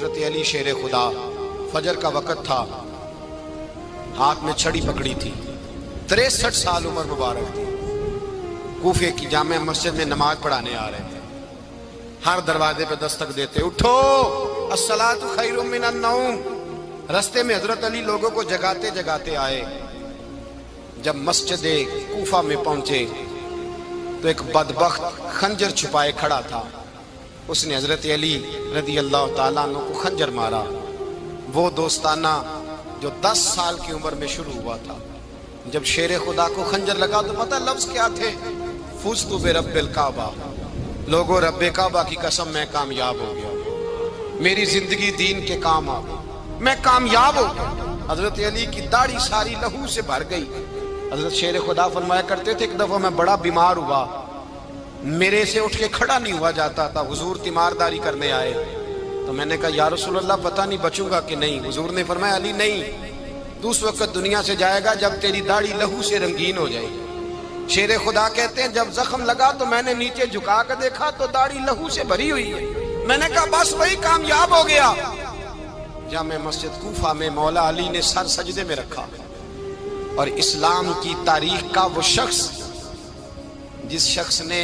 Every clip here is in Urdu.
حضرت علی شیر خدا، فجر کا وقت تھا، ہاتھ میں چھڑی پکڑی تھی، 63 سال عمر مبارک تھی، کوفے کی جامع مسجد میں نماز پڑھانے آ رہے تھے۔ ہر دروازے پہ دستک دیتے، اٹھو الصلاۃ خیر من النوم۔ رستے میں حضرت علی لوگوں کو جگاتے جگاتے آئے۔ جب مسجد کوفہ میں پہنچے تو ایک بدبخت خنجر چھپائے کھڑا تھا، اس نے حضرت علی رضی اللہ تعالیٰ عنہ کو خنجر مارا۔ وہ دوستانہ جو 10 سال کی عمر میں شروع ہوا تھا، جب شیر خدا کو خنجر لگا تو پتہ لفظ کیا تھے؟ فزت برب الکعبہ، لوگوں رب کعبہ کی قسم میں کامیاب ہو گیا، میری زندگی دین کے کام آ گئی، میں کامیاب ہو گیا۔ حضرت علی کی داڑھی ساری لہو سے بھر گئی۔ حضرت شیر خدا فرمایا کرتے تھے، ایک دفعہ میں بڑا بیمار ہوا، میرے سے اٹھ کے کھڑا نہیں ہوا جاتا تھا، حضور تیمارداری کرنے آئے تو میں نے کہا یا رسول اللہ پتہ نہیں بچوں گا کہ نہیں۔ حضور نے فرمایا علی نہیں، تو اس وقت دنیا سے جائے گا جب تیری داڑھی لہو سے رنگین ہو جائے گی۔ شیر خدا کہتے ہیں جب زخم لگا تو میں نے نیچے جھکا کر دیکھا تو داڑھی لہو سے بھری ہوئی ہے، میں نے کہا بس وہی کامیاب ہو گیا۔ جامع مسجد کوفہ میں مولا علی نے سر سجدے میں رکھا، اور اسلام کی تاریخ کا وہ شخص جس شخص نے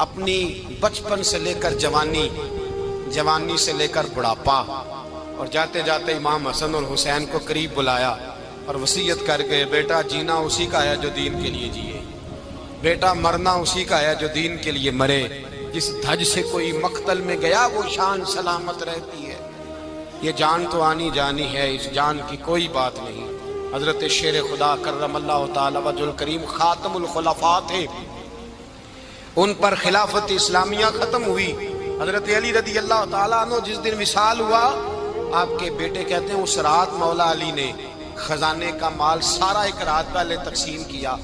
اپنی بچپن سے لے کر جوانی، جوانی سے لے کر بڑھاپا، اور جاتے جاتے امام حسن اور حسین کو قریب بلایا اور وصیت کر کے بیٹا جینا اسی کا ہے جو دین کے لیے جیے، بیٹا مرنا اسی کا ہے جو دین کے لیے مرے، جس دھج سے کوئی مقتل میں گیا وہ شان سلامت رہتی ہے، یہ جان تو آنی جانی ہے، اس جان کی کوئی بات نہیں۔ حضرت شیر خدا کرم اللہ تعالی وجہ الکریم خاتم الخلفاء تھے، ان پر خلافت اسلامیہ ختم ہوئی۔ حضرت علی رضی اللہ تعالیٰ عنہ جس دن وصال ہوا، آپ کے بیٹے کہتے ہیں اس رات مولا علی نے خزانے کا مال سارا ایک رات پہلے تقسیم کیا،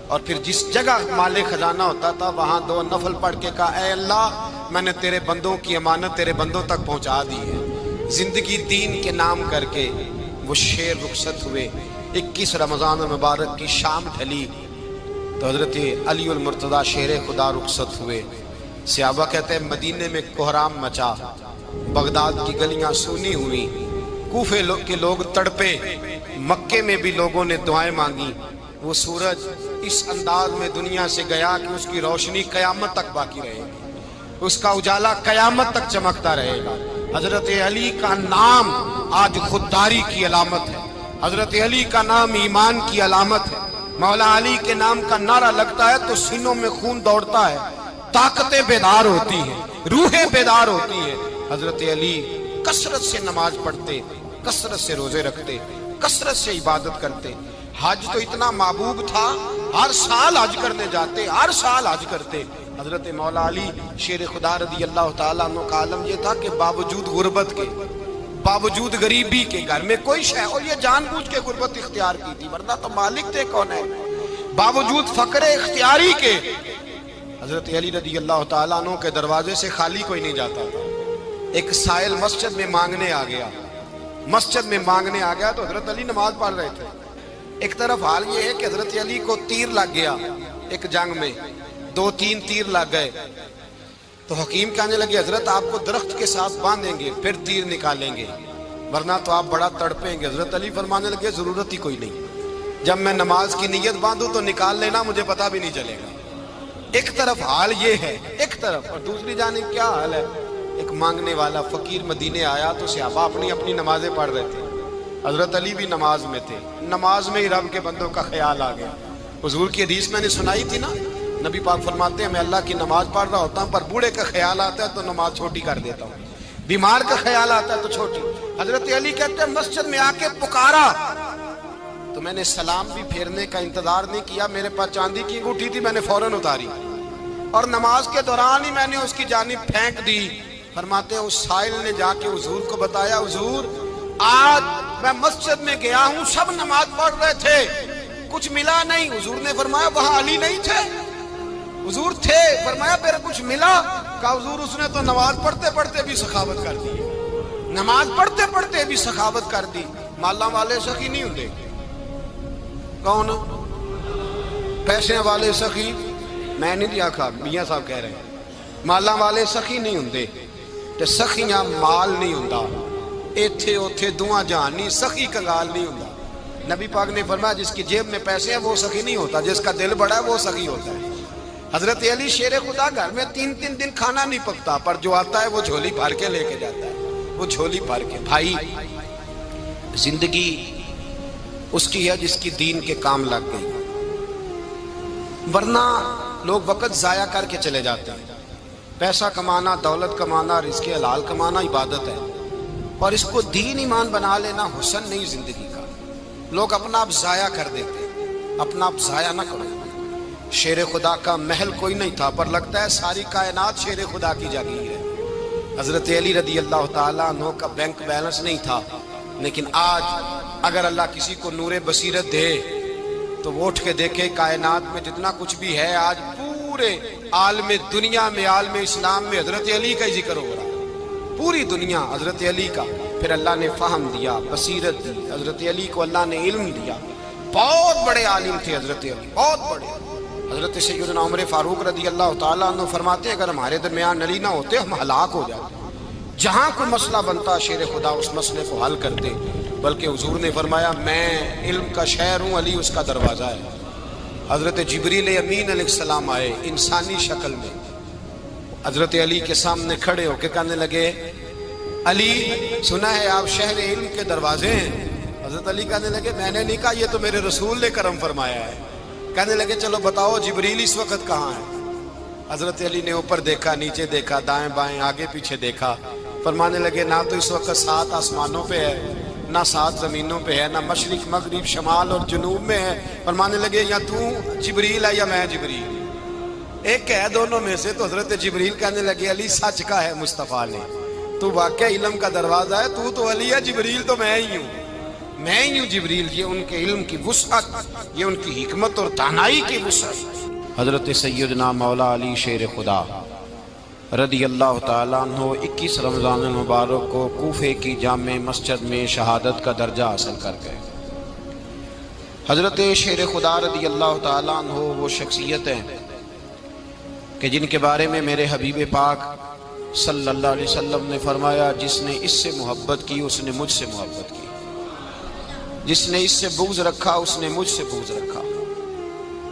اور پھر جس جگہ مال خزانہ ہوتا تھا وہاں 2 نفل پڑھ کے کہا اے اللہ میں نے تیرے بندوں کی امانت تیرے بندوں تک پہنچا دی ہے۔ زندگی دین کے نام کر کے وہ شیر رخصت ہوئے۔ 21 رمضان المبارک کی شام ڈھلی تو حضرت علی المرتضیٰ شیر خدا رخصت ہوئے۔ صحابہ کہتے ہیں مدینے میں کوہرام مچا، بغداد کی گلیاں سونی ہوئی، کوفے کے لوگ تڑپے، مکے میں بھی لوگوں نے دعائیں مانگی۔ وہ سورج اس انداز میں دنیا سے گیا کہ اس کی روشنی قیامت تک باقی رہے گی، اس کا اجالا قیامت تک چمکتا رہے گا۔ حضرت علی کا نام آج خودداری کی علامت ہے، حضرت علی کا نام ایمان کی علامت ہے۔ مولا علی کے نام کا نعرہ لگتا ہے تو سینوں میں خون دوڑتا ہے، طاقتیں بیدار ہوتی ہیں، روحیں بیدار ہوتی ہیں۔ حضرت علی کثرت سے نماز پڑھتے، کثرت سے روزے رکھتے، کثرت سے عبادت کرتے۔ حج تو اتنا محبوب تھا، ہر سال حج کرنے جاتے، ہر سال حج کرتے۔ حضرت مولا علی شیر خدا رضی اللہ تعالیٰ عنہ کا عالم یہ تھا کہ باوجود غربت کے، باوجود غریبی کے، گھر میں کوئی شے، اور یہ جان بوجھ کے غربت اختیار کی تھی ورنہ تو مالک تھے کون ہے، باوجود فقر اختیاری کے حضرت علی رضی اللہ تعالیٰ عنہ کے دروازے سے خالی کوئی نہیں جاتا تھا۔ ایک سائل مسجد میں مانگنے آ گیا، مسجد میں مانگنے آ گیا تو حضرت علی نماز پڑھ رہے تھے۔ ایک طرف حال یہ ہے کہ حضرت علی کو تیر لگ گیا، ایک جنگ میں 2-3 تیر لگ گئے تو حکیم کہنے لگے حضرت آپ کو درخت کے ساتھ باندھیں گے پھر تیر نکالیں گے ورنہ تو آپ بڑا تڑپیں گے۔ حضرت علی فرمانے لگے ضرورت ہی کوئی نہیں، جب میں نماز کی نیت باندھوں تو نکال لینا، مجھے پتہ بھی نہیں چلے گا۔ ایک طرف حال یہ ہے، ایک طرف، اور دوسری جانب کیا حال ہے؟ ایک مانگنے والا فقیر مدینے آیا تو صحابہ اپنی اپنی نمازیں پڑھ رہے تھے، حضرت علی بھی نماز میں تھے، نماز میں ہی رب کے بندوں کا خیال آ گیا۔ حضور کی حدیث میں نے سنائی تھی نا، نبی پاک فرماتے ہیں میں اللہ کی نماز پڑھ رہا ہوتا ہوں پر بوڑھے کا خیال آتا ہے تو نماز چھوٹی کر دیتا ہوں، بیمار کا خیال آتا ہے تو چھوٹی۔ حضرت علی کہتے ہیں مسجد میں آ کے پکارا تو میں نے سلام بھی پھیرنے کا انتظار نہیں کیا، میرے پاس چاندی کی انگوٹھی تھی، میں نے فوراً اتاری اور نماز کے دوران ہی میں نے اس کی جانب پھینک دی۔ فرماتے ہیں اس سائل نے جا کے حضور کو بتایا حضور آج میں مسجد میں گیا ہوں، سب نماز پڑھ رہے تھے، کچھ ملا نہیں۔ حضور نے فرمایا وہاں علی نہیں تھے؟ حضور تھے۔ فرمایا پھر کچھ ملا؟ کہا حضور اس نے تو نماز پڑھتے پڑھتے بھی سخاوت کر دی، نماز پڑھتے پڑھتے بھی سخاوت کر دی۔ مالاں والے سخی نہیں ہوندے، کون؟ پیسے والے سخی، میں نہیں دیا کھا، میاں صاحب کہہ رہے ہیں مالاں والے سخی نہیں ہوندے، تے سخیاں مال نہیں ہوندا، ایتھے اوتھے دعا جہان نہیں، سخی کنگال نہیں ہوندا۔ نبی پاک نے فرمایا جس کی جیب میں پیسے ہیں وہ سخی نہیں ہوتا، جس کا دل بڑا ہے وہ سخی ہوتا ہے۔ حضرت علی شیر خدا گھر میں 3 دن کھانا نہیں پکتا، پر جو آتا ہے وہ جھولی بھر کے لے کے جاتا ہے، وہ جھولی بھر کے۔ بھائی زندگی اس کی ہے جس کی دین کے کام لگ گئی، ورنہ لوگ وقت ضائع کر کے چلے جاتے ہیں۔ پیسہ کمانا، دولت کمانا، رزق حلال کمانا عبادت ہے، اور اس کو دین ایمان بنا لینا حسن نہیں زندگی کا۔ لوگ اپنا آپ ضائع کر دیتے ہیں، اپنا آپ ضائع نہ کرو۔ شیر خدا کا محل کوئی نہیں تھا، پر لگتا ہے ساری کائنات شیر خدا کی جاگیر ہے۔ حضرت علی رضی اللہ تعالیٰ عنہ کا بینک بیلنس نہیں تھا، لیکن آج اگر اللہ کسی کو نور بصیرت دے تو وہ اٹھ کے دیکھے کائنات میں جتنا کچھ بھی ہے، آج پورے عالم دنیا میں، عالم اسلام میں حضرت علی کا ہی ذکر ہو رہا ہے، پوری دنیا حضرت علی کا۔ پھر اللہ نے فہم دیا، بصیرت دی، حضرت علی کو اللہ نے علم دیا۔ بہت بڑے عالم تھے حضرت علی، بہت بڑے۔ حضرت سیدنا عمر فاروق رضی اللہ تعالیٰ عنہ فرماتے ہیں اگر ہمارے درمیان علی نہ ہوتے ہم ہلاک ہو جاتے، جہاں کوئی مسئلہ بنتا شیر خدا اس مسئلے کو حل کرتے، بلکہ حضور نے فرمایا میں علم کا شہر ہوں، علی اس کا دروازہ ہے۔ حضرت جبریل امین علیہ السلام آئے انسانی شکل میں، حضرت علی کے سامنے کھڑے ہو کے کہنے لگے علی سنا ہے آپ شہر علم کے دروازے ہیں۔ حضرت علی کہنے لگے میں نے نہیں کہا، یہ تو میرے رسول نے کرم فرمایا ہے۔ کہنے لگے چلو بتاؤ جبریل اس وقت کہاں ہے؟ حضرت علی نے اوپر دیکھا، نیچے دیکھا، دائیں بائیں آگے پیچھے دیکھا، فرمانے لگے نہ تو اس وقت 7 آسمانوں پہ ہے، نہ 7 زمینوں پہ ہے، نہ مشرق مغرب شمال اور جنوب میں ہے۔ فرمانے لگے یا تو جبریل ہے یا میں جبریل، ایک ہے دونوں میں سے۔ تو حضرت جبریل کہنے لگے علی سچ کا ہے مصطفیٰ نے، تو واقعہ علم کا دروازہ ہے، تو علی ہے، جبریل تو میں ہی ہوں، میں ہی ہوں جبریل۔ یہ ان کے علم کی وسعت، یہ ان کی حکمت اور دانائی کی وسعت۔ حضرت سیدنا مولا علی شیر خدا رضی اللہ تعالیٰ عنہ 21 رمضان المبارک کو کوفے کی جامع مسجد میں شہادت کا درجہ حاصل کر گئے۔ حضرت شیر خدا رضی اللہ تعالیٰ عنہ وہ شخصیت ہیں کہ جن کے بارے میں میرے حبیب پاک صلی اللہ علیہ وسلم نے فرمایا جس نے اس سے محبت کی اس نے مجھ سے محبت کی، جس نے اس سے بغض رکھا اس نے مجھ سے بغض رکھا۔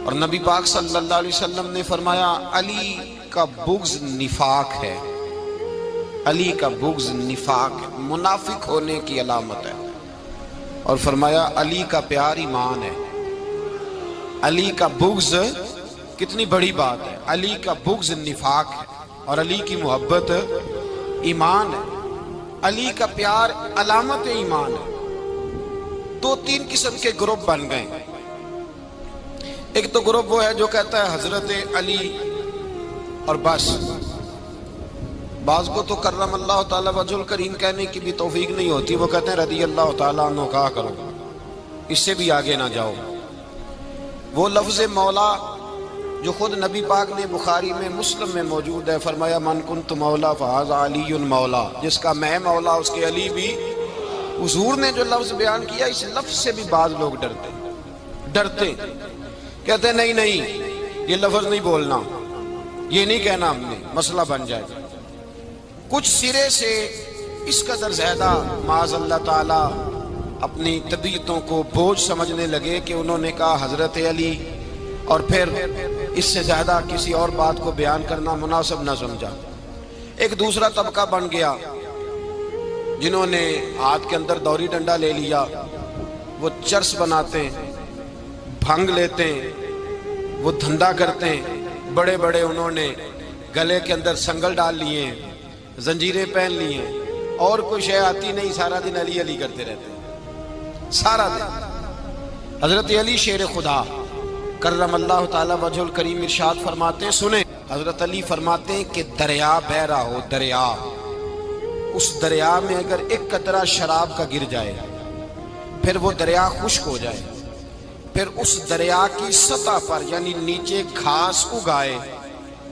اور نبی پاک صلی اللہ علیہ وسلم نے فرمایا علی کا بغض نفاق ہے، علی کا بغض نفاق ہے، منافق ہونے کی علامت ہے۔ اور فرمایا علی کا پیار ایمان ہے، علی کا بغض کتنی بڑی بات ہے، علی کا بغض نفاق ہے اور علی کی محبت ایمان ہے، علی کا پیار علامت ایمان ہے۔ 2-3 قسم کے گروپ بن گئے۔ ایک تو گروپ وہ ہے جو کہتا ہے حضرت علی اور بس، بعض کو تو کرم اللہ تعالیٰ وجہ الکریم کہنے کی بھی توفیق نہیں ہوتی، وہ کہتے ہیں رضی اللہ تعالیٰ عنہ کہا کرو، اس سے بھی آگے نہ جاؤ۔ وہ لفظ مولا جو خود نبی پاک نے بخاری میں مسلم میں موجود ہے، فرمایا من کنت مولا فہذا علی مولا، جس کا میں مولا اس کے علی بھی۔ حضور نے جو لفظ بیان کیا اس لفظ سے بھی بعض لوگ ڈرتے کہتے ہیں نہیں یہ لفظ نہیں بولنا، یہ نہیں کہنا، ہم نے مسئلہ بن جائے گا۔ کچھ سرے سے اس قدر زیادہ معاذ اللہ تعالی اپنی طبیعتوں کو بوجھ سمجھنے لگے کہ انہوں نے کہا حضرت علی، اور پھر اس سے زیادہ کسی اور بات کو بیان کرنا مناسب نہ سمجھا۔ ایک دوسرا طبقہ بن گیا جنہوں نے ہاتھ کے اندر دوری ڈنڈا لے لیا، وہ چرس بناتے ہیں، بھنگ لیتے ہیں، وہ دھندا کرتے ہیں، بڑے بڑے انہوں نے گلے کے اندر سنگل ڈال لیے ہیں، زنجیریں پہن لی ہیں، اور کوئی شے آتی نہیں، سارا دن علی علی کرتے رہتے ہیں سارا دن۔ حضرت علی شیر خدا کرم اللہ تعالی وجہ الکریم ارشاد فرماتے ہیں، سنیں، حضرت علی فرماتے ہیں کہ دریا بہ رہا ہو، دریا، اس دریا میں اگر ایک قطرہ شراب کا گر جائے پھر وہ دریا خشک ہو جائے، پھر اس دریا کی سطح پر یعنی نیچے گھاس اگائے،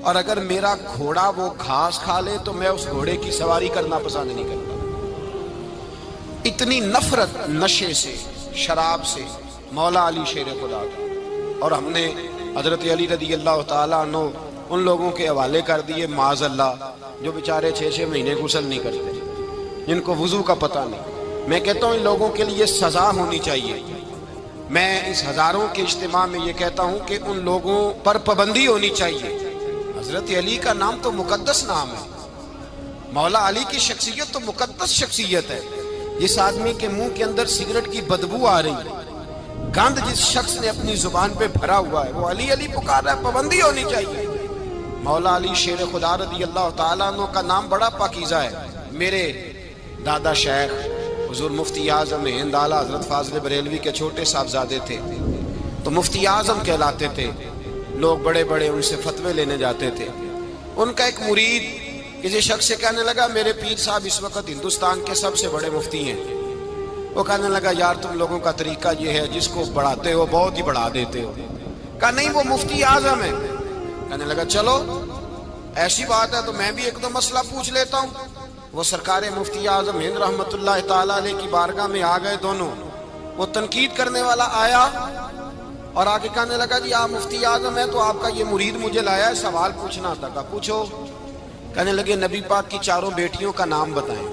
اور اگر میرا گھوڑا وہ گھاس کھا لے تو میں اس گھوڑے کی سواری کرنا پسند نہیں کرتا۔ اتنی نفرت نشے سے، شراب سے مولا علی شیر خدا کا۔ اور ہم نے حضرت علی رضی اللہ تعالیٰ عنہ ان لوگوں کے حوالے کر دیے معاذ اللہ جو بیچارے 6 مہینے غسل نہیں کرتے، جن کو وضو کا پتہ نہیں۔ میں کہتا ہوں ان لوگوں کے لیے سزا ہونی چاہیے۔ میں اس ہزاروں کے اجتماع میں یہ کہتا ہوں کہ ان لوگوں پر پابندی ہونی چاہیے۔ حضرت علی کا نام تو مقدس نام ہے، مولا علی کی شخصیت تو مقدس شخصیت ہے۔ جس آدمی کے منہ کے اندر سگریٹ کی بدبو آ رہی ہے، گند جس شخص نے اپنی زبان پہ بھرا ہوا ہے، وہ علی علی پکار رہا ہے، پابندی ہونی چاہیے۔ مولا علی شیر خدا رضی اللہ تعالیٰ عنہ کا نام بڑا پاکیزہ ہے۔ میرے دادا شیخ حضور مفتی اعظم ہند اعلیٰ حضرت فاضل بریلوی کے چھوٹے صاحبزادے تھے، تو مفتی اعظم کہلاتے تھے، لوگ بڑے بڑے ان سے فتوے لینے جاتے تھے۔ ان کا ایک مرید کسی شخص سے کہنے لگا میرے پیر صاحب اس وقت ہندوستان کے سب سے بڑے مفتی ہیں۔ وہ کہنے لگا یار تم لوگوں کا طریقہ یہ ہے جس کو بڑھاتے ہو بہت ہی بڑھا دیتے ہو۔ کہا نہیں وہ مفتی اعظم ہے۔ کہنے لگا چلو ایسی بات ہے تو میں بھی ایک دو مسئلہ پوچھ لیتا ہوں۔ وہ سرکار مفتی اعظم ہند رحمت اللہ تعالیٰ علیہ کی بارگاہ میں آ گئے دونوں۔ وہ تنقید کرنے والا آیا اور آگے کہنے لگا جی آپ مفتی اعظم ہیں تو آپ کا یہ مرید مجھے لایا ہے، سوال پوچھنا تھا۔ کہا پوچھو۔ کہنے لگے نبی پاک کی چاروں بیٹیوں کا نام بتائیں۔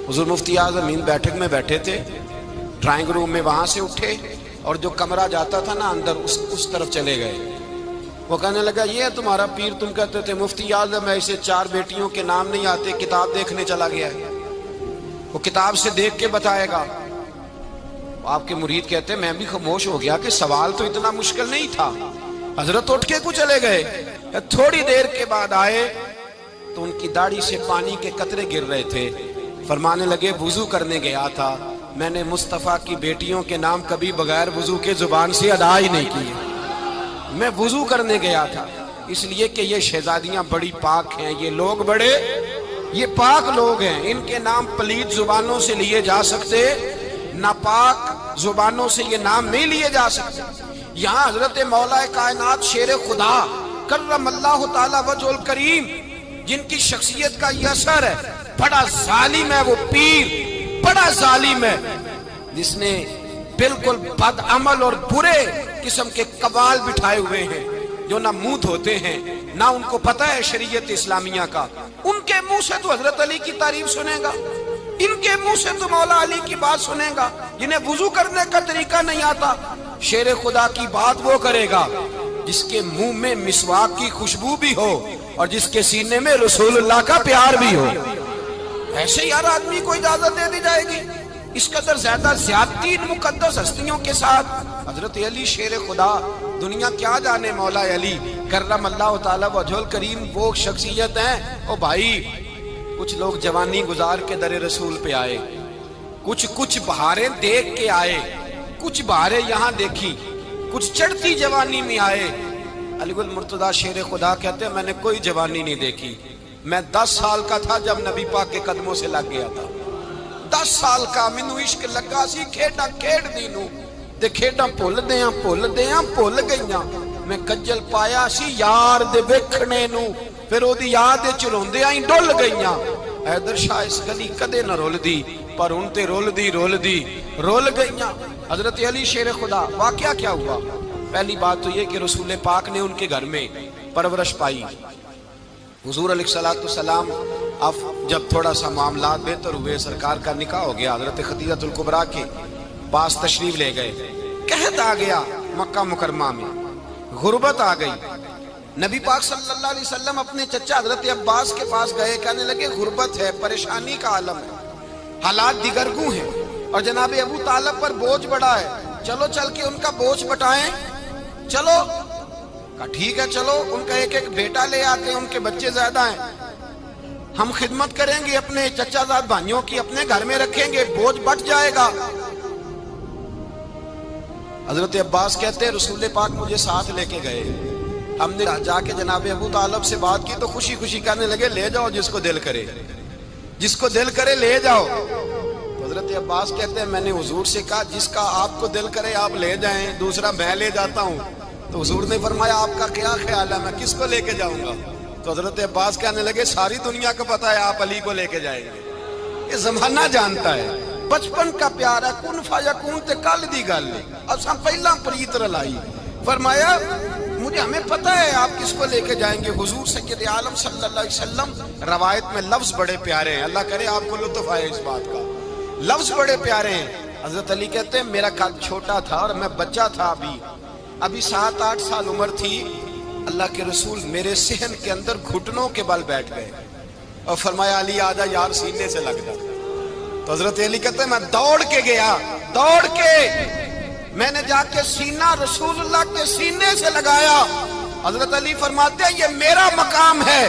حضور مفتی اعظم ہند بیٹھک میں بیٹھے تھے، ڈرائنگ روم میں، وہاں سے اٹھے اور جو کمرہ جاتا تھا نا اندر اس طرف چلے گئے۔ وہ کہنے لگا یہ ہے تمہارا پیر، تم کہتے تھے مفتی اعظم ہے، اسے 4 بیٹیوں کے نام نہیں آتے، کتاب دیکھنے چلا گیا ہے، وہ کتاب سے دیکھ کے بتائے گا۔ آپ کے مرید کہتے میں بھی خاموش ہو گیا کہ سوال تو اتنا مشکل نہیں تھا۔ حضرت اٹھ کے کو چلے گئے، تھوڑی دیر کے بعد آئے تو ان کی داڑھی سے پانی کے قطرے گر رہے تھے۔ فرمانے لگے وضو کرنے گیا تھا، میں نے مصطفیٰ کی بیٹیوں کے نام کبھی بغیر وضو کے زبان سے ادا ہی نہیں کیے، میں وضو کرنے گیا تھا، اس لیے کہ یہ شہزادیاں بڑی پاک ہیں، یہ لوگ بڑے یہ پاک لوگ ہیں، ان کے نام پلید زبانوں سے لیے جا سکتے، ناپاک زبانوں سے یہ نام نہیں لیے جا سکتے۔ یہاں حضرت مولا کائنات شیر خدا کرم اللہ تعالی وجہ الکریم جن کی شخصیت کا یہ اثر ہے، بڑا ظالم ہے وہ پیر، بڑا ظالم ہے جس نے بالکل بد عمل اور برے قسم کے قوال بٹھائے ہوئے ہیں، جو نہ منہ دھوتے ہیں نہ ان کو پتہ ہے شریعت اسلامیہ کا۔ ان کے منہ سے تو حضرت علی کی تعریف سنے گا، ان کے منہ سے تو مولا علی کی بات سنے گا، جنہیں وضو کرنے کا طریقہ نہیں آتا۔ شیر خدا کی بات وہ کرے گا جس کے منہ میں مسواک کی خوشبو بھی ہو اور جس کے سینے میں رسول اللہ کا پیار بھی ہو۔ ایسے یار آدمی کو اجازت دے دی جائے گی؟ اس قدر زیادہ زیادتی ان مقدس ہستیوں کے ساتھ۔ حضرت علی شیر خدا، دنیا کیا جانے مولا علی کرم اللہ تعالی وجہ الکریم وہ شخصیت ہیں۔ او بھائی کچھ لوگ جوانی گزار کے در رسول پہ آئے، کچھ بہاریں دیکھ کے آئے، کچھ بہاریں یہاں دیکھی، کچھ چڑھتی جوانی میں آئے۔ علی گل مرتضیٰ شیر خدا کہتے ہیں میں نے کوئی جوانی نہیں دیکھی، میں 10 سال کا تھا جب نبی پاک کے قدموں سے لگ گیا تھا، 10 سال کا مینوں عشق لگا سی، کھیڈاں کھیڈ دی نوں تے کھیڈاں بھول گئیاں، میں کجل پایا سی یار دے ویکھنے نوں، پھر او دی یاد وچ روندیاں ہی ڈل گئیاں۔ حیدر شاہ اس گلی کدے نہ رول دی پر ان تے رول گئیاں۔ حضرت علی شیر خدا، واقعہ کیا ہوا؟ پہلی بات تو یہ کہ رسول پاک نے ان کے گھر میں پرورش پائی۔ حضور علیہ السلام اب جب تھوڑا سا معاملات بہتر ہوئے، سرکار کا نکاح ہو گیا، حضرت خدیجہ الکبریٰ کے پاس تشریف لے گئے، قحط آ گیا مکہ مکرمہ میں، غربت آ گئی۔ نبی پاک صلی اللہ علیہ وسلم اپنے چچا حضرت عباس کے پاس گئے، کہنے لگے غربت ہے، پریشانی کا عالم ہے، حالات دیگرگوں ہیں اور جناب ابو طالب پر بوجھ بڑا ہے، چلو چل کے ان کا بوجھ بٹائیں۔ چلو کہا ٹھیک ہے چلو، ان کا ایک بیٹا لے آتے ہیں، ان کے بچے زیادہ ہیں، ہم خدمت کریں گے اپنے چچا زاد بھائیوں کی، اپنے گھر میں رکھیں گے، بوجھ بٹ جائے گا۔ حضرت عباس کہتے ہیں رسول پاک مجھے ساتھ لے کے گئے، ہم نے جا کے جناب ابو طالب سے بات کی تو خوشی خوشی کہنے لگے لے جاؤ جس کو دل کرے لے جاؤ۔ حضرت عباس کہتے ہیں میں نے حضور سے کہا جس کا آپ کو دل کرے آپ لے جائیں، دوسرا میں لے جاتا ہوں۔ تو حضور نے فرمایا آپ کا کیا خیال ہے، میں کس کو لے کے جاؤں گا؟ تو حضرت عباس کہنے لگے ساری دنیا کو پتا ہے آپ علی کو لے کے جائیں گے، یہ زمانہ جانتا ہے، بچپن کا پیار ہے، کن فیکون تے کل دی گل ہے، اب ہم پہلا پریت رلائی۔ فرمایا مجھے ہمیں پتہ ہے آپ کس کو لے کے جائیں گے، حضور سید عالم صلی اللہ علیہ وسلم۔ روایت میں لفظ بڑے پیارے ہیں، اللہ کرے آپ کو لطف آئے اس بات کا، لفظ بڑے پیارے ہیں۔ حضرت علی کہتے ہیں میرا قد چھوٹا تھا اور میں بچہ تھا، ابھی 7-8 سال عمر تھی، اللہ کے رسول میرے صحن کے اندر گھٹنوں کے بل بیٹھ گئے اور فرمایا علی آجا یار سینے سے لگ جا۔ تو حضرت علی کہتے ہیں میں دوڑ کے گیا، دوڑ کے میں نے جا کے سینہ رسول اللہ کے سینے سے لگایا۔ حضرت علی فرماتے ہیں یہ میرا مقام ہے،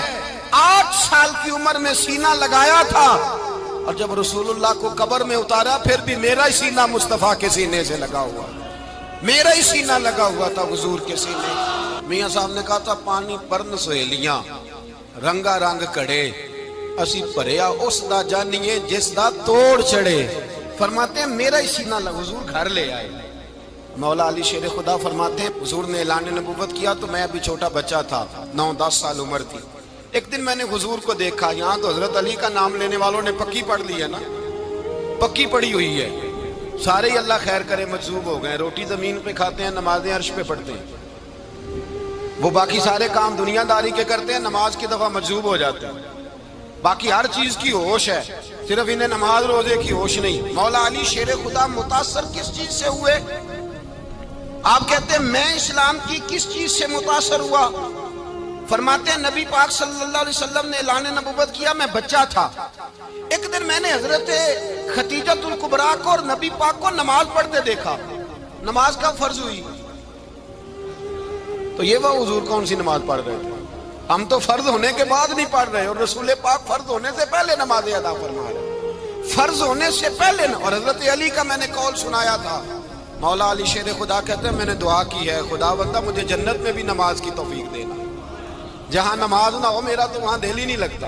8 سال کی عمر میں سینہ لگایا تھا، اور جب رسول اللہ کو قبر میں اتارا پھر بھی میرا ہی سینہ مصطفیٰ کے سینے سے لگا ہوا، میرا ہی سینہ لگا ہوا تھا حضور کے سینے۔ میاں صاحب نے کہا تھا پانی پرن سہیلیاں رنگا رنگ کڑے، اسی پریا اس دا جانیے جس دا توڑ چڑھے۔ فرماتے ہیں میرا ہی سینہ لگا، حضور گھر لے آئے۔ مولا علی شیر خدا فرماتے ہیں حضور نے اعلان نبوت کیا تو میں ابھی چھوٹا بچہ تھا، 9-10 سال عمر تھی۔ ایک دن میں نے حضور کو دیکھا، یہاں تو حضرت علی کا نام لینے والوں نے پکی پڑھ لی ہے نا، پکی پڑھی ہوئی ہے، سارے ہی اللہ خیر کرے مجذوب ہو گئے، روٹی زمین پہ کھاتے ہیں، نمازیں عرش پہ پڑھتے ہیں، وہ باقی سارے کام دنیا داری کے کرتے ہیں، نماز کی دفعہ مجذوب ہو جاتے ہیں، باقی ہر چیز کی ہوش ہے، صرف انہیں نماز روزے کی ہوش نہیں۔ مولا علی شیر خدا متاثر کس چیز سے ہوئے؟ آپ کہتے ہیں میں اسلام کی کس چیز سے متاثر ہوا؟ فرماتے ہیں نبی پاک صلی اللہ علیہ وسلم نے اعلان نبوت کیا، میں بچہ تھا، ایک دن میں نے حضرت خدیجۃ الکبریٰ کو اور نبی پاک کو نماز پڑھتے دیکھا، نماز کا فرض ہوئی، تو یہ وہ حضور کون سی نماز پڑھ رہے تھے؟ ہم تو فرض ہونے کے بعد نہیں پڑھ رہے، اور رسول پاک فرض ہونے سے پہلے نماز ادا فرما رہے، فرض ہونے سے پہلے۔ اور حضرت علی کا میں نے قول سنایا تھا، مولا علی شیر خدا کہتے ہیں میں نے دعا کی ہے خدا بندہ مجھے جنت میں بھی نماز کی توفیق دینا، جہاں نماز نہ ہو میرا تو وہاں دل ہی نہیں لگتا۔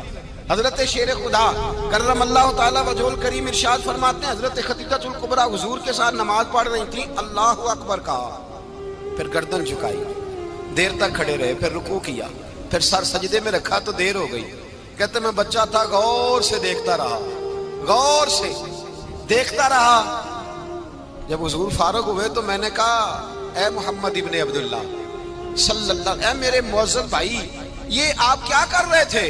حضرت شیر خدا کرم اللہ تعالیٰ وجہ الکریم ارشاد فرماتے ہیں حضرت خدیجۃ الکبریٰ حضور کے ساتھ نماز پڑھ رہی تھی، اللہ اکبر کہا، پھر گردن جھکائی، دیر تک کھڑے رہے، پھر رکوع کیا، پھر سر سجدے میں رکھا تو دیر ہو گئی۔ کہتے میں بچہ تھا، غور سے دیکھتا رہا، غور سے دیکھتا رہا۔ جب حضور فارغ ہوئے تو میں نے کہا اے محمد ابن عبداللہ صلی اللہ، اے میرے معزز بھائی یہ آپ کیا کر رہے تھے؟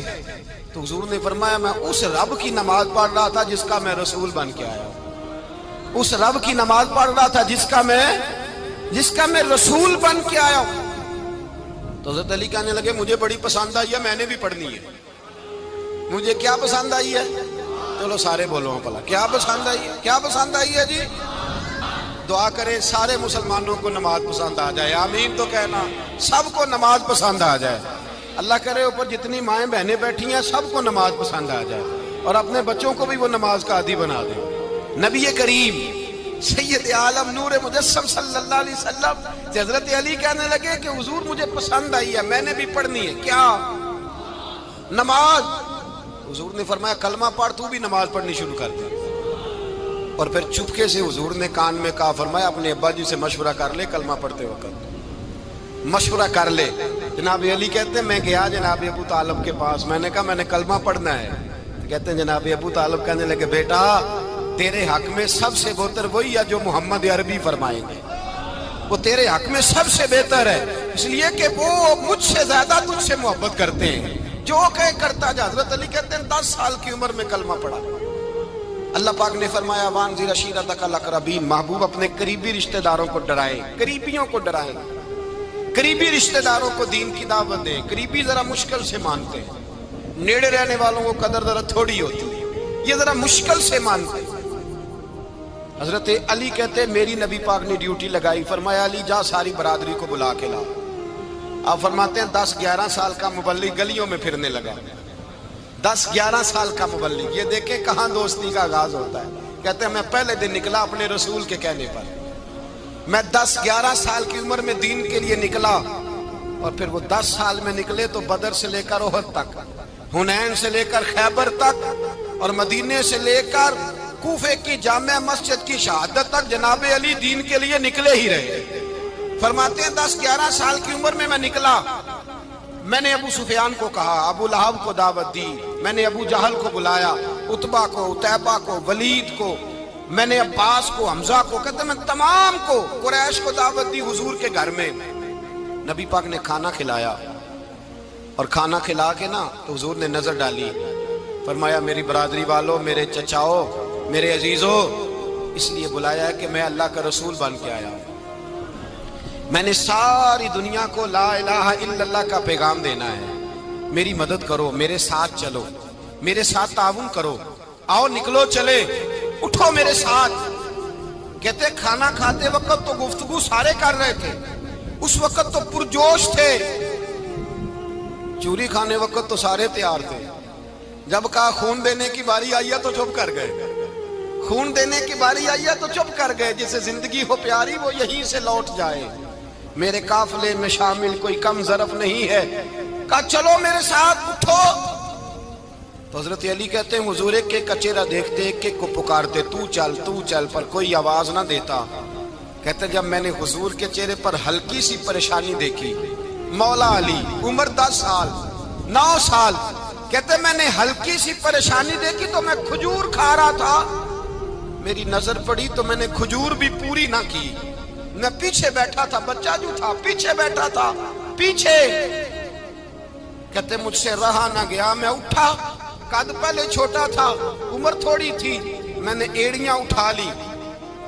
تو حضور نے فرمایا میں اس رب کی نماز پڑھ رہا تھا جس کا میں رسول بن کے آیا ہوں، اس رب کی نماز پڑھ رہا تھا جس کا میں رسول بن کے آیا ہوں۔ تو حضرت علی کہنے لگے مجھے بڑی پسند آئی ہے، میں نے بھی پڑھنی ہے۔ مجھے کیا پسند آئی ہے؟ چلو سارے بولو پلا، کیا پسند آئی ہے؟ کیا پسند آئی ہے جی؟ دعا کریں سارے مسلمانوں کو نماز پسند آ جائے، آمین تو کہنا، سب کو نماز پسند آ جائے۔ اللہ کرے اوپر جتنی مائیں بہنیں بیٹھی ہیں سب کو نماز پسند آ جائے، اور اپنے بچوں کو بھی وہ نماز کا عادی بنا دیں۔ نبی کریم سید عالم نور مجسم صلی اللہ علیہ وسلم سے حضرت علی کہنے لگے کہ حضور مجھے پسند آئی ہے، میں نے بھی پڑھنی ہے، کیا؟ نماز۔ حضور نے فرمایا کلمہ پڑھ، تو بھی نماز پڑھنی شروع کر دے۔ اور پھر چپکے سے حضور نے کان میں کہا، فرمایا اپنے ابا جی سے مشورہ کر لے کلمہ پڑھتے وقت، مشورہ کر لے۔ جناب علی کہتے ہیں میں گیا جناب ابو طالب کے پاس، میں نے کہا میں نے کلمہ پڑھنا ہے۔ کہتے ہیں جناب ابو طالب کہنے لگے بیٹا تیرے حق میں سب سے بہتر وہی ہے جو محمد عربی فرمائیں گے، وہ تیرے حق میں سب سے بہتر ہے، اس لیے کہ وہ مجھ سے زیادہ تجھ سے محبت کرتے ہیں، جو کہے کرتا جا۔ حضرت علی کہتے ہیں 10 سال کی عمر میں کلمہ پڑھا۔ اللہ پاک نے فرمایا وانذر عشیرتک الاقربین، محبوب اپنے قریبی رشتہ داروں کو ڈرائیں، قریبیوں کو ڈرائیں، قریبی رشتہ داروں کو دین کی دعوت دیں۔ قریبی ذرا مشکل سے مانتے ہیں، نیڑے رہنے والوں کو قدر ذرا تھوڑی ہوتی ہے، یہ ذرا مشکل سے مانتے ہیں۔ حضرت علی کہتے ہیں میری نبی پاک نے ڈیوٹی لگائی، فرمایا علی جا ساری برادری کو بلا کے لا۔ آپ فرماتے ہیں 10-11 سال کا مبلغ گلیوں میں پھرنے لگا، 10-11 سال کا مبلغ، یہ دیکھیں کہاں دوستی کا آغاز ہوتا ہے۔ کہتے ہیں میں پہلے دن نکلا اپنے رسول کے کہنے پر، میں 10-11 سال کی عمر میں دین کے لیے نکلا، اور پھر وہ 10 سال میں نکلے تو بدر سے لے کر احد تک، حنین سے لے کر خیبر تک، اور مدینے سے لے کر کوفے کی جامع مسجد کی شہادت تک جناب علی دین کے لیے نکلے ہی رہے۔ فرماتے ہیں 10-11 سال کی عمر میں نکلا، میں نے ابو سفیان کو کہا، ابو لہب کو دعوت دی، میں نے ابو جہل کو بلایا، عتبہ کو، عتیبہ کو، ولید کو، میں نے عباس کو، حمزہ کو، کہتے میں تمام کو، قریش کو دعوت دی حضور کے گھر میں۔ نبی پاک نے کھانا کھلایا اور کھانا کھلا کے نا تو حضور نے نظر ڈالی، فرمایا میری برادری والوں، میرے چچاؤ، میرے عزیزوں، اس لیے بلایا ہے کہ میں اللہ کا رسول بن کے آیا ہوں، میں نے ساری دنیا کو لا الہ الا اللہ کا پیغام دینا ہے، میری مدد کرو، میرے ساتھ چلو، میرے ساتھ تعاون کرو، آؤ نکلو چلے، اٹھو میرے ساتھ۔ کہتے کھانا کھاتے وقت تو گفتگو سارے کر رہے تھے، اس وقت تو پرجوش تھے، چوری کھانے وقت تو سارے تیار تھے، جب کہا خون دینے کی باری آئی ہے تو چپ کر گئے، خون دینے کی باری آئی ہے تو چپ کر گئے، جسے زندگی ہو پیاری وہ یہیں سے لوٹ جائے، میرے قافلے میں شامل کوئی کم ظرف نہیں ہے، کہا چلو میرے ساتھ اٹھو۔ تو حضرت علی کہتے ہیں حضور ایک ایک کا چہرہ دیکھتے، ایک ایک کو پکارتے، تو چل، پر کوئی آواز نہ دیتا۔ کہتے جب میں نے حضور کے چہرے پر ہلکی سی پریشانی دیکھی، مولا علی عمر 10 سال 9 سال، کہتے میں نے ہلکی سی پریشانی دیکھی تو میں کھجور کھا رہا تھا، میری نظر پڑی تو میں نے کھجور بھی پوری نہ کی، میں پیچھے بیٹھا تھا، بچہ جو تھا پیچھے بیٹھا تھا، پیچھے۔ کہتے مجھ سے رہا نہ گیا، میں اٹھا، قد پہلے چھوٹا تھا، عمر تھوڑی تھی، میں نے ایڑیاں اٹھا لی،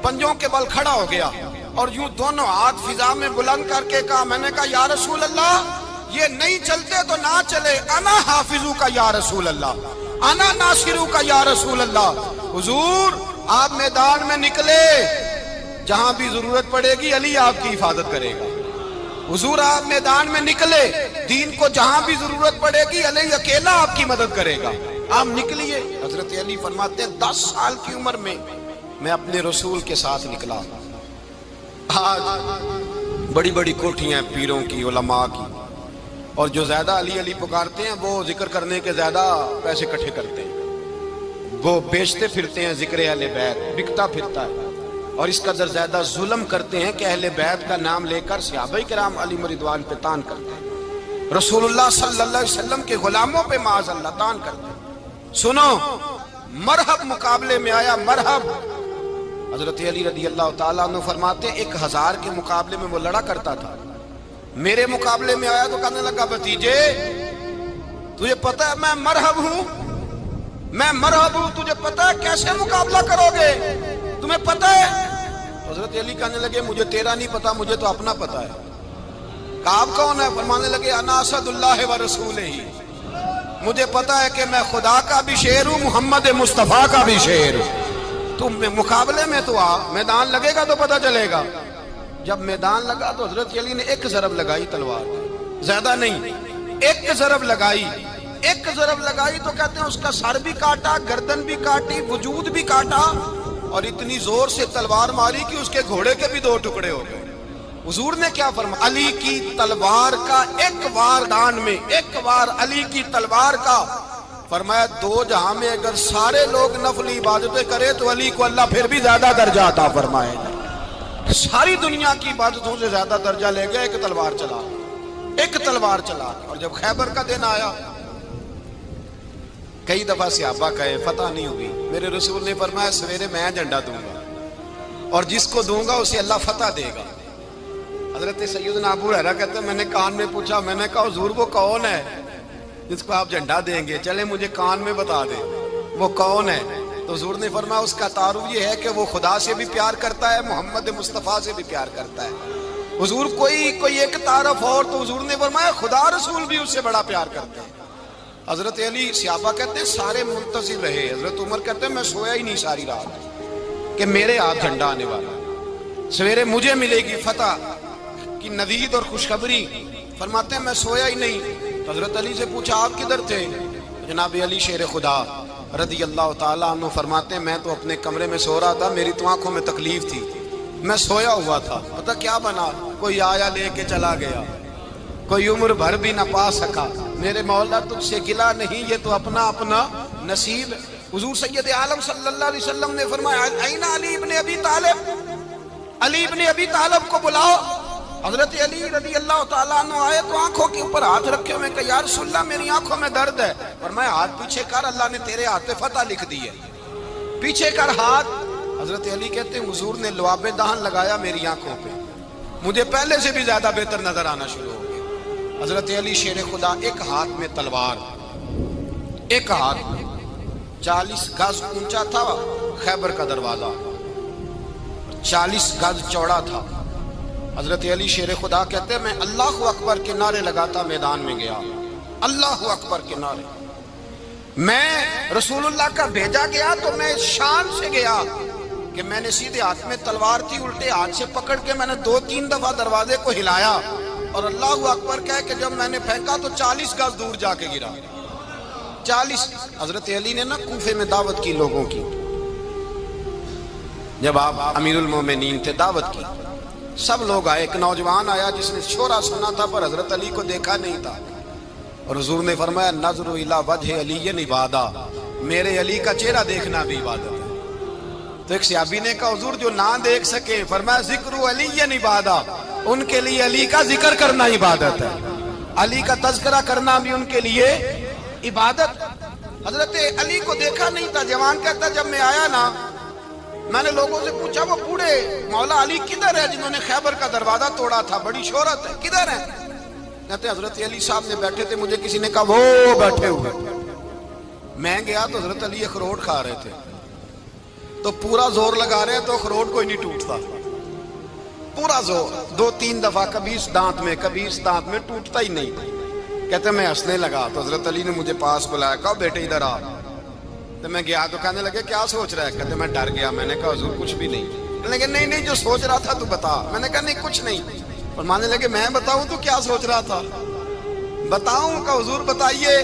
پنجوں کے بل کھڑا ہو گیا اور یوں دونوں ہاتھ فضا میں بلند کر کے کہا، میں نے کہا یا رسول اللہ یہ نہیں چلتے تو نہ چلے، انا حافظو کا یا رسول اللہ، انا ناصرو کا یا رسول اللہ۔ حضور آپ میدان میں نکلے، جہاں بھی ضرورت پڑے گی علی آپ کی حفاظت کرے گا، حضور آپ میدان میں نکلے، دین کو جہاں بھی ضرورت پڑے گی علی اکیلا آپ کی مدد کرے گا، آپ نکلیے۔ حضرت علی فرماتے ہیں 10 سال کی عمر میں میں اپنے رسول کے ساتھ نکلا، آج بڑی بڑی کوٹھیاں پیروں کی، علماء کی، اور جو زیادہ علی علی پکارتے ہیں وہ ذکر کرنے کے زیادہ پیسے اکٹھے کرتے ہیں، وہ بیچتے پھرتے ہیں ذکر اہل بیت، بکتا پھرتا ہے، اور اس قدر زیادہ ظلم کرتے ہیں کہ اہل بیت کا نام لے کر صحابہ کرام علی رضوان پہ تان کرتے ہیں، رسول اللہ صلی اللہ علیہ وسلم کے غلاموں پہ معاذ اللہ تان کرتے ہیں۔ سنو، مرحب مقابلے میں آیا، مرحب۔ حضرت علی رضی اللہ تعالیٰ عنہ فرماتے 1000 کے مقابلے میں وہ لڑا کرتا تھا، میرے مقابلے میں آیا تو کہنے لگا بھتیجے تجھے پتہ ہے میں مرحب ہوں، میں مرحب ہوں، تجھے پتہ ہے کیسے مقابلہ کرو گے، تمہیں پتہ ہے؟ حضرت علی کہنے لگے مجھے تیرا نہیں پتا، مجھے تو اپنا پتا ہے۔ کہا آپ کون ہے؟ فرمانے لگے انا اسد اللہ و رسولہ، مجھے پتا ہے کہ میں خدا کا بھی شیر ہوں، محمد مصطفیٰ کا بھی شیر ہوں، تم مقابلے میں تو آ، میدان لگے گا تو پتہ چلے گا۔ جب میدان لگا تو حضرت علی نے ایک ضرب لگائی تلوار، زیادہ نہیں، ایک ضرب لگائی، ایک ضرب لگائی تو کہتے ہیں اس کا سر بھی کاٹا، گردن بھی کاٹی، وجود بھی کاٹا، اور اتنی زور سے تلوار ماری کہ اس کے گھوڑے کے بھی 2 ٹکڑے ہو گئے۔ حضور نے کیا فرمایا؟ علی کی تلوار کا ایک وار دان میں، ایک وار علی کی تلوار کا، فرمایا 2 جہاں میں اگر سارے لوگ نفل عبادتیں کرے تو علی کو اللہ پھر بھی زیادہ درجہ عطا فرمائے گا، ساری دنیا کی عبادتوں سے زیادہ درجہ لے گیا ایک تلوار چلا، ایک تلوار چلا۔ اور جب خیبر کا دن آیا، کئی دفعہ صحابہ کہے فتح نہیں ہوگی، میرے رسول نے فرمایا سویرے میں جھنڈا دوں گا اور جس کو دوں گا اسے اللہ فتح دے گا۔ حضرت سیدنا ابو ہریرہ کہتے ہیں میں نے کان میں پوچھا، میں نے کہا حضور وہ کون ہے جس کو آپ جھنڈا دیں گے؟ چلے مجھے کان میں بتا دیں وہ کون ہے۔ تو حضور نے فرمایا اس کا تعارف یہ ہے کہ وہ خدا سے بھی پیار کرتا ہے، محمد مصطفیٰ سے بھی پیار کرتا ہے۔ حضور کوئی ایک تعارف اور، تو حضور نے فرمایا خدا رسول بھی اس سے بڑا پیار کرتے ہیں۔ حضرت علی صحابہ کہتے ہیں سارے منتظر رہے، حضرت عمر کہتے ہیں میں سویا ہی نہیں ساری رات کہ میرے ہاتھ جھنڈا آنے والا، سویرے مجھے ملے گی فتح کی نوید اور خوشخبری۔ فرماتے ہیں میں سویا ہی نہیں۔ حضرت علی سے پوچھا آپ کدھر تھے؟ جناب علی شیر خدا رضی اللہ تعالیٰ عنہ فرماتے ہیں میں تو اپنے کمرے میں سو رہا تھا، میری تو آنکھوں میں تکلیف تھی، میں سویا ہوا تھا، پتہ کیا بنا، کوئی آیا لے کے چلا گیا، کوئی عمر بھر بھی نہ پا سکا، میرے مولا تجھ سے گلا نہیں، یہ تو اپنا اپنا نصیب۔ حضور سید عالم صلی اللہ علیہ وسلم نے فرمایا این علی ابن ابی طالب، علی ابن ابی طالب کو بلاؤ۔ حضرت علی رضی اللہ تعالیٰ عنہ آئے تو آنکھوں کے اوپر ہاتھ رکھے ہوئے کہ یا رسول اللہ میری آنکھوں میں درد ہے، فرمایا ہاتھ پیچھے کر، اللہ نے تیرے ہاتھ پہ فتح لکھ دی ہے، پیچھے کر ہاتھ۔ حضرت علی کہتے ہیں حضور نے لعاب دہن لگایا میری آنکھوں پہ، مجھے پہلے سے بھی زیادہ بہتر نظر آنا شروع ہو گیا۔ حضرت علی شیر خدا، ایک ہاتھ میں تلوار، ایک ہاتھ 40 گز اونچا تھا خیبر کا دروازہ، 40 گز چوڑا تھا۔ حضرت علی شیر خدا کہتے ہیں میں اللہ اکبر کے نعرے لگاتا میدان میں گیا، اللہ اکبر کے نعرے۔ میں رسول اللہ کا بھیجا گیا تو میں شان سے گیا کہ میں نے سیدھے ہاتھ میں تلوار تھی، الٹے ہاتھ سے پکڑ کے میں نے 2-3 دفعہ دروازے کو ہلایا اور اللہ اکبر کہہ کہ جب میں نے پھینکا تو 40 گز دور جا کے گرا۔ 40۔ حضرت علی نے نا کوفے میں دعوت کی لوگوں کی، جب آپ امیر المومنین تھے، دعوت کی، سب لوگ آئے۔ ایک نوجوان آیا جس نے شورا سنا تھا پر حضرت علی کو دیکھا نہیں تھا، اور حضور نے فرمایا نظر الی وجہ علی عبادہ، میرے علی کا چہرہ دیکھنا بھی عبادت ہے۔ تو ایک صحابی نے کہا حضور جو نہ دیکھ سکے، فرمایا ذکر علی عبادہ، ان کے لیے علی کا ذکر کرنا عبادت ہے، علی کا تذکرہ کرنا بھی ان کے لیے عبادت۔ حضرت علی کو دیکھا نہیں تھا۔ جوان کہتا جب میں آیا نا، میں نے لوگوں سے پوچھا وہ بوڑھے مولا علی کدھر ہے جنہوں نے خیبر کا دروازہ توڑا تھا، بڑی شہرت ہے، کدھر ہے؟ کہتے حضرت علی صاحب نے بیٹھے تھے، مجھے کسی نے کہا وہ بیٹھے ہوئے۔ میں گیا تو حضرت علی اخروٹ کھا رہے تھے، تو پورا زور لگا رہے تو اخروٹ کوئی نہیں ٹوٹتا، پورا زور 2-3 دفعہ، کبھی اس دانت میں کبھی اس دانت میں، ٹوٹتا ہی نہیں۔ کہتے میں ہنسنے لگا تو حضرت علی نے مجھے پاس بلایا، کہا بیٹے ادھر آ۔ تو میں گیا تو کہنے لگے کیا سوچ رہا ہے؟ کہتے میں ڈر گیا۔ میں نے کہا حضور کچھ بھی نہیں۔ کہنے لگے نہیں جو سوچ رہا تھا تو بتا۔ میں نے کہا نہیں کچھ نہیں۔ فرمانے لگے میں بتاؤں تو کیا سوچ رہا تھا؟ بتاؤں؟ کہ حضور بتائیے۔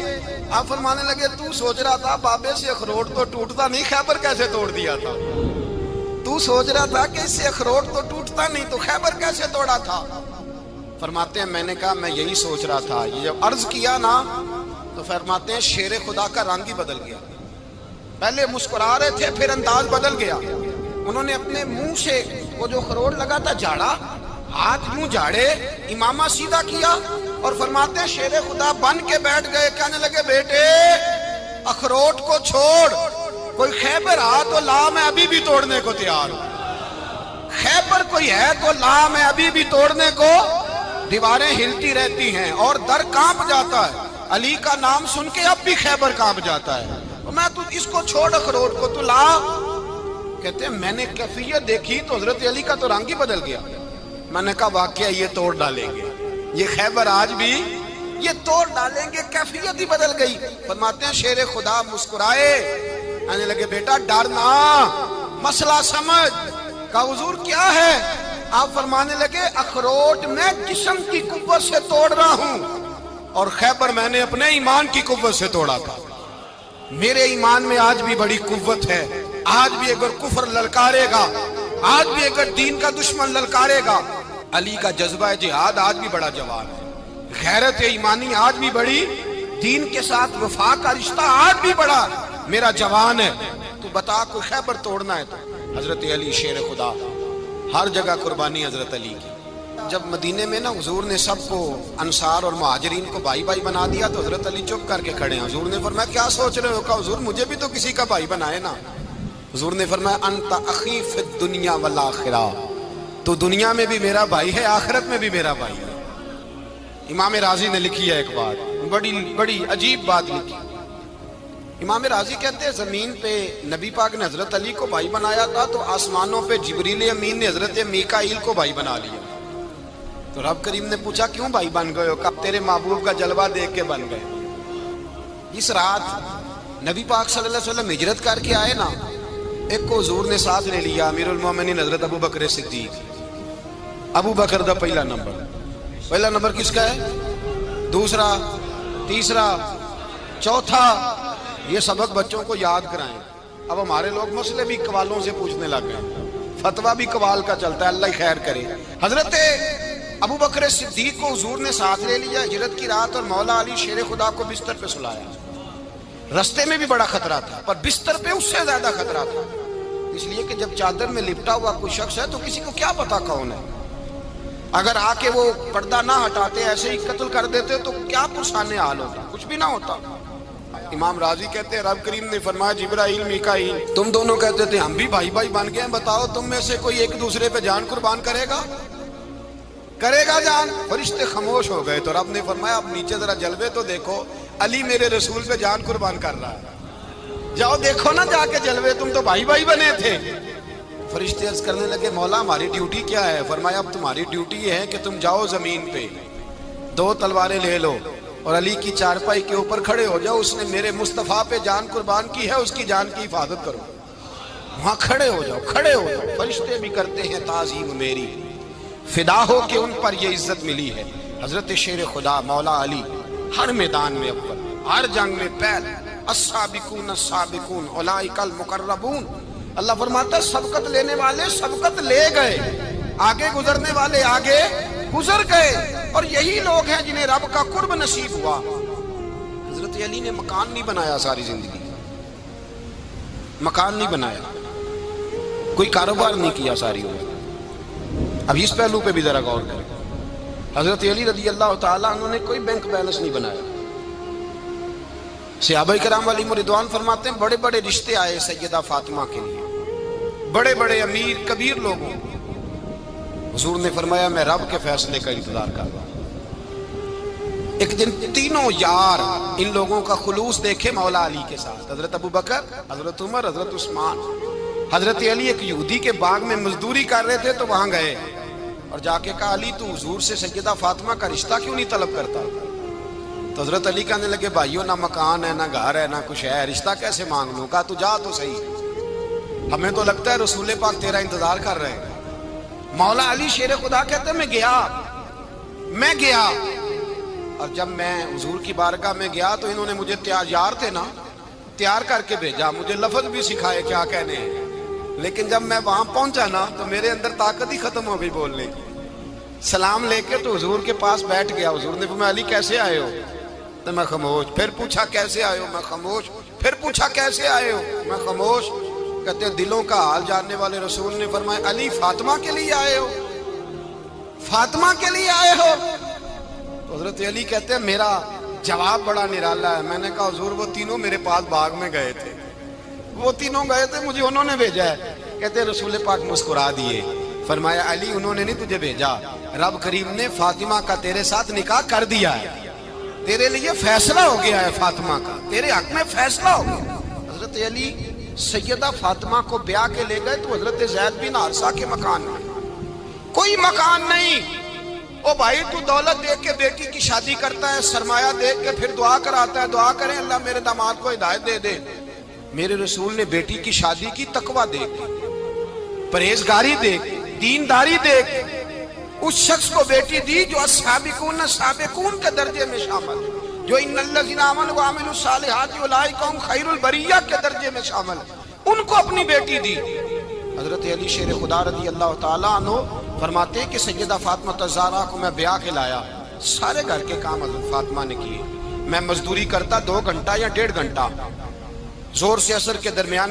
آپ فرمانے لگے تو سوچ رہا تھا بابے سے اخروٹ تو ٹوٹتا نہیں، خیبر کیسے توڑ دیا تھا؟ تو سوچ رہا تھا کہ اس سے اخروٹ تو ٹوٹتا نہیں تو خیبر کیسے توڑا تھا؟ فرماتے ہیں میں نے کہا میں یہی سوچ رہا تھا۔ یہ جب عرض کیا نا تو فرماتے ہیں شیر خدا کا رنگ ہی بدل گیا، پہلے مسکرا رہے تھے پھر انداز بدل گیا۔ انہوں نے اپنے منہ سے وہ جو خروٹ لگا تھا جھاڑا، ہاتھ یوں جھاڑے، امامہ سیدھا کیا، اور فرماتے ہیں شیر خدا بن کے بیٹھ گئے۔ کہنے لگے بیٹے اخروٹ کو چھوڑ، کوئی خیبر آ تو لا، میں ابھی بھی توڑنے کو تیار ہوں۔ خیبر کوئی ہے تو لا، میں ابھی بھی توڑنے کو۔ دیواریں ہلتی رہتی ہیں اور در کانپ جاتا ہے، علی کا نام سن کے اب بھی خیبر کانپ جاتا ہے۔ میں تو اس کو چھوڑ اخروٹ کو تو لا۔ کہتے ہیں میں نے کیفیت دیکھی تو حضرت علی کا تو رنگ ہی بدل گیا۔ میں نے کہا واقعہ یہ توڑ ڈالیں گے، یہ خیبر آج بھی یہ توڑ ڈالیں گے، کیفیت ہی بدل گئی۔ فرماتے ہیں شیر خدا مسکرائے، کہنے لگے بیٹا ڈرنا، مسئلہ سمجھ۔ کہا حضور کیا ہے؟ آپ فرمانے لگے اخروٹ میں جسم کی قوت سے توڑ رہا ہوں، اور خیبر میں نے اپنے ایمان کی قوت سے توڑا تھا۔ میرے ایمان میں آج بھی بڑی قوت ہے، آج بھی اگر کفر للکارے گا، آج بھی اگر دین کا دشمن للکارے گا، علی کا جذبہ جہاد آج بھی بڑا جوان ہے، غیرت ایمانی آج بھی بڑی، دین کے ساتھ وفا کا رشتہ آج بھی بڑا میرا جوان ہے۔ تو بتا کوئی خیبر توڑنا ہے تو حضرت علی شیر خدا، ہر جگہ قربانی حضرت علی کی۔ جب مدینے میں نا حضور نے سب کو انصار اور مہاجرین کو بھائی بھائی بنا دیا تو حضرت علی چپ کر کے کھڑے ہیں۔ حضور نے فرمایا کیا سوچ رہے ہو؟ کہا حضور مجھے بھی تو کسی کا بھائی بنائے نا۔ حضور نے فرمایا انت اخی فی الدنیا والآخرہ، تو دنیا میں بھی میرا بھائی ہے، آخرت میں بھی میرا بھائی ہے۔ امام راضی نے لکھی ہے ایک بات، بڑی عجیب بات لکھی۔ امام راضی کہتے ہیں زمین پہ نبی پاک نے حضرت علی کو بھائی بنایا تھا تو آسمانوں پہ جبریل امین نے حضرت میکائیل کو بھائی بنا لیا۔ تو رب کریم نے پوچھا کیوں بھائی بن گئے ہو؟ کہا تیرے محبوب کا جلوہ دیکھ کے بن گئے۔ اس رات نبی پاک صلی اللہ علیہ وسلم ہجرت کر کے آئے نا، ایک کو حضور نے ساتھ لے لیا، امیر المومنین حضرت ابو بکر صدیق۔ ابو بکر دا پہلا نمبر کس کا ہے؟ دوسرا، تیسرا، چوتھا، یہ سبق بچوں کو یاد کرائیں۔ اب ہمارے لوگ مسئلے بھی قوالوں سے پوچھنے لگ گئے، فتویٰ بھی قوال کا چلتا ہے، اللہ ہی خیر کرے۔ حضرت ابو بکر صدیق کو حضور نے ساتھ لے لیا ہجرت کی رات، اور مولا علی شیر خدا کو بستر پہ سلایا۔ رستے میں بھی بڑا خطرہ تھا پر بستر پہ اس سے زیادہ خطرہ تھا، اس لیے کہ جب چادر میں لپٹا ہوا کوئی شخص ہے تو کسی کو کیا پتا کون ہے، اگر آ کے وہ پردہ نہ ہٹاتے ایسے ہی قتل کر دیتے تو کیا پرسانے حال ہوتا، کچھ بھی نہ ہوتا۔ امام راضی کہتے ہیں رب کریم نے فرمایا جبرائیل میکائیل تم دونوں کہتے تھے ہم بھی بھائی بھائی بن گئے ہیں، بتاؤ تم میں سے کوئی ایک دوسرے پہ جان قربان کرے گا؟ کرے گا جان؟ فرشتے خاموش ہو گئے تو رب نے فرمایا اب نیچے ذرا جلوے تو دیکھو، علی میرے رسول پہ جان قربان کر رہا ہے، جاؤ دیکھو نا جا کے جلوے، تم تو بھائی بھائی بنے تھے۔ فرشتے عرض کرنے لگے مولا ہماری ڈیوٹی کیا ہے؟ فرمایا اب تمہاری ڈیوٹی یہ ہے کہ تم جاؤ زمین پہ، 2 تلواریں لے لو اور علی کی چارپائی کے اوپر کھڑے ہو جاؤ، اس نے میرے مصطفیٰ پہ جان قربان کی ہے، اس کی جان کی حفاظت کرو۔ وہاں کھڑے ہو جاؤ، کھڑے ہو جاؤ۔ فرشتے بھی کرتے ہیں تعظیم میری، فدا ہو کہ ان پر یہ عزت ملی ہے۔ حضرت شیر خدا مولا علی ہر میدان میں اول، ہر جنگ میں پہل، السابقون السابقون اولئک المقربون۔ اللہ فرماتا ہے سبقت لینے والے سبقت لے گئے، آگے گزرنے والے آگے گزر گئے، اور یہی لوگ ہیں جنہیں رب کا قرب نصیب ہوا۔ حضرت علی نے مکان نہیں بنایا ساری زندگی، مکان نہیں بنایا، کوئی کاروبار نہیں کیا ساری عمر۔ اب اس پہلو پہ بھی ذرا غور کریں، حضرت علی رضی اللہ تعالیٰ عنہ نے کوئی بینک بیلنس نہیں بنایا۔ صحابہ کرام علیہم رضوان فرماتے ہیں بڑے بڑے رشتے آئے سیدہ فاطمہ کے لیے، بڑے بڑے امیر کبیر لوگوں، حضور نے فرمایا میں رب کے فیصلے کا انتظار کر رہا ہوں۔ ایک دن تینوں یار ان لوگوں کا خلوص دیکھے مولا علی کے ساتھ، حضرت ابو بکر، حضرت عمر، حضرت عثمان۔ حضرت علی ایک یہودی کے باغ میں مزدوری کر رہے تھے تو وہاں گئے اور جا کے کہا علی تو حضور سے سیدہ فاطمہ کا رشتہ کیوں نہیں طلب کرتا؟ تو حضرت علی کہنے لگے بھائیو نہ مکان ہے، نہ گھر ہے، نہ کچھ ہے، رشتہ کیسے مانگ لوں؟ کہا تو جا تو صحیح، ہمیں تو لگتا ہے رسول پاک تیرا انتظار کر رہے ہیں۔ مولا علی شیر خدا کہتے ہیں میں گیا اور جب میں حضور کی بارگاہ میں گیا تو انہوں نے مجھے تیار تھے نا، تیار کر کے بھیجا، مجھے لفظ بھی سکھائے کیا کہنے ہیں، لیکن جب میں وہاں پہنچا نا تو میرے اندر طاقت ہی ختم ہو گئی بولنے کی۔ سلام لے کے تو حضور کے پاس بیٹھ گیا، حضور نے فرمایا علی کیسے آئے ہو؟ تو میں خاموش، پھر پوچھا کیسے آئے ہو؟ میں خاموش، پھر پوچھا کیسے آئے ہو؟ میں خاموش۔ کہتے ہیں دلوں کا حال جاننے والے رسول نے فرمایا علی فاطمہ کے لیے آئے ہو؟ فاطمہ کے لیے آئے ہو؟ تو حضرت علی کہتے ہیں میرا جواب بڑا نرالا ہے۔ میں نے کہا حضور وہ تینوں میرے پاس باغ میں گئے تھے، وہ تینوں گئے تھے، مجھے انہوں نے بھیجا ہے۔ کہتے ہیں رسول پاک مسکرا دیے، فرمایا علی انہوں نے نہیں تجھے بھیجا، رب کریم نے فاطمہ کا تیرے ساتھ نکاح کر دیا ہے، تیرے لیے فیصلہ ہو گیا ہے، فاطمہ کا تیرے حق میں فیصلہ ہو گیا۔ حضرت علی سیدہ فاطمہ کو بیاہ کے لے گئے تو حضرت زید بن حارثہ کے مکان میں کوئی مکان نہیں۔ او بھائی تو دولت دیکھ کے بیٹی کی شادی کرتا ہے، سرمایہ دیکھ کے پھر دعا کراتا ہے، دعا کریں اللہ میرے داماد کو ہدایت دے دے۔ میرے رسول نے بیٹی کی شادی کی تقوی دیکھ، پرہیزگاری دیکھ، دینداری دیکھ، اس شخص کو بیٹی دی جو السابقون السابقون کے درجے میں شامل، جو ان الذین آمنوا وعملوا الصالحات اولئک هم خیر البریہ کے درجے میں شامل، ان کو اپنی بیٹی دی۔ حضرت علی شیر خدا رضی اللہ تعالیٰ عنہ فرماتے ہیں کہ سیدہ فاطمہ الزہرا کو میں بیاہ کے لایا، سارے گھر کے کام حضرت فاطمہ نے کیے، میں مزدوری کرتا 2 گھنٹہ یا 1.5 گھنٹہ، زور سے عصر کے درمیان